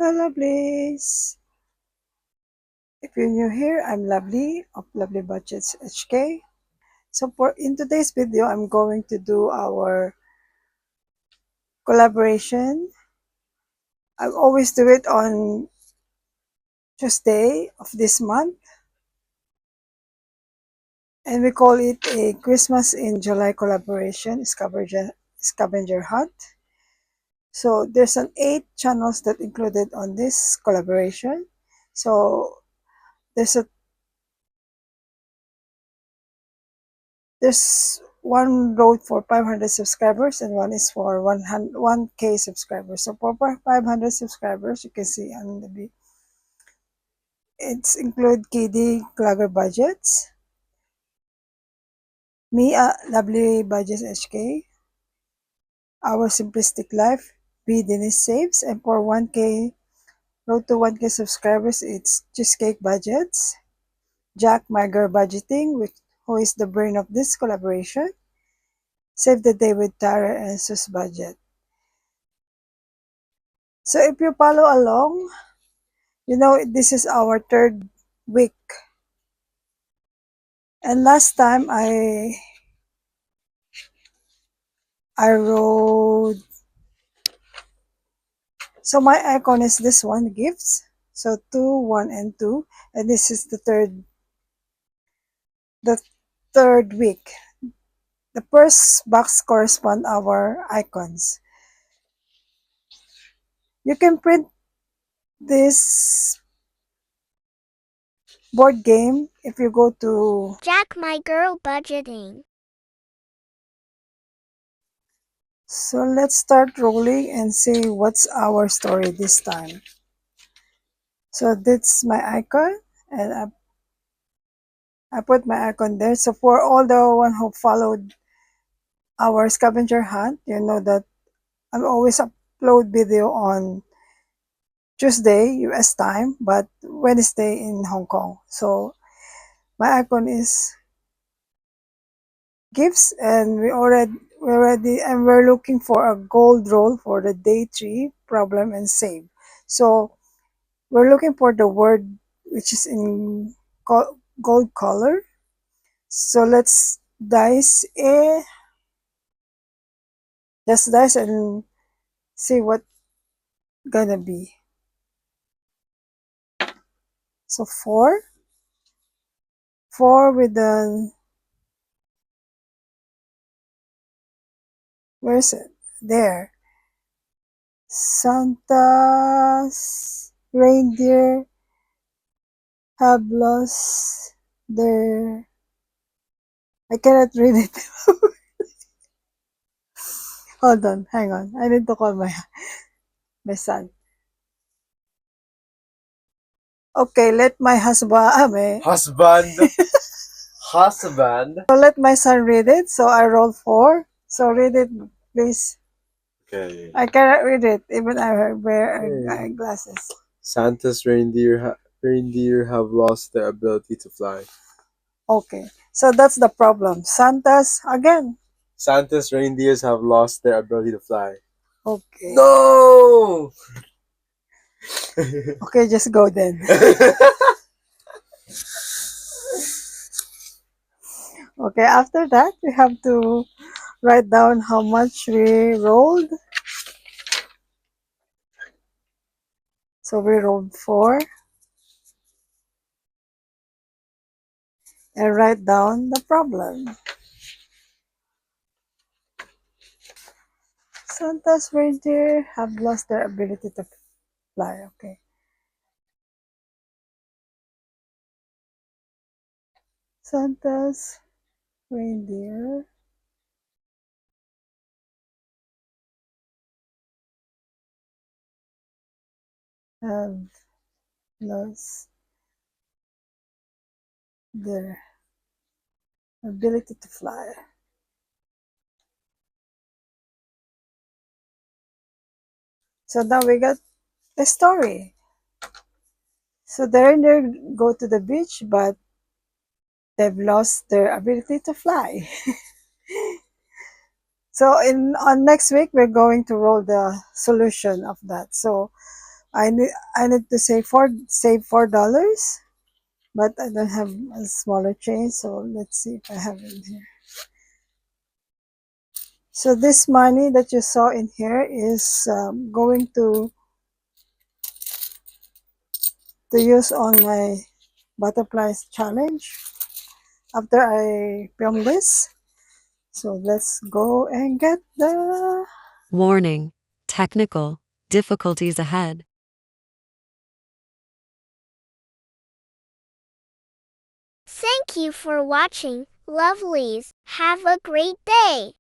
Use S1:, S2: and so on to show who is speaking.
S1: Hello, lovelies. If you're new here, I'm Lovely of Lovely Budgets HK. So for in today's video, I'm going to do our collaboration. I always do it on Tuesday of this month, and we call it a Christmas in July collaboration scavenger hunt. So there's an 8 channels that included on this collaboration. So there's a There's one road for 500 subscribers and one is for 1K subscribers. So for 500 subscribers, you can see on the it's include KD Clagger Budgets, me, Lovely Budgets HK, Our Simplistic Life, B Dennis Saves, and for 1K, road to 1K subscribers, it's Cheesecake Budgets, Jack Mager Budgeting, who is the brain of this collaboration, Save the Day with Tara and Sus Budget. So if you follow along, you know this is our 3rd week. And last time I wrote, so my icon is this one, gifts. So 2, 1, and 2. And this is the third week. The first box correspond our icons. You can print this board game if you go to
S2: Jack My Girl Budgeting.
S1: So let's start rolling and see what's our story this time. So that's my icon, and I put my icon there. So for all the one who followed our scavenger hunt, you know that I always upload video on Tuesday US time, but Wednesday in Hong Kong. So my icon is gifts, and we're looking for a gold roll for the day 3 problem and save. So we're looking for the word which is in gold color. So let's dice just dice and see what gonna be. So 4 with the, where is it? There. Santa's reindeer have lost their, I cannot read it. Hold on, hang on. I need to call my son. Okay, let my husband.
S3: Husband.
S1: So let my son read it. So I roll 4. So read it, please.
S3: Okay.
S1: I cannot read it, even I wear glasses.
S3: Santa's reindeer have lost their ability to fly.
S1: Okay, so that's the problem. Santa's again.
S3: Santa's reindeers have lost their ability to fly.
S1: Okay.
S3: No!
S1: Okay, just go then. Okay, after that, we have to write down how much we rolled. So we rolled 4. And write down the problem. Santa's reindeer have lost their ability to fly. Okay. Santa's reindeer have lost their ability to fly. So now we got the story. So the reindeer go to the beach, but they've lost their ability to fly. So on next week, we're going to roll the solution of that. So I need to save $4, but I don't have a smaller change, so let's see if I have it here. So this money that you saw in here is going to use on my butterflies challenge after I film this. So let's go and get the...
S4: Warning. Technical difficulties ahead.
S2: Thank you for watching, lovelies. Have a great day.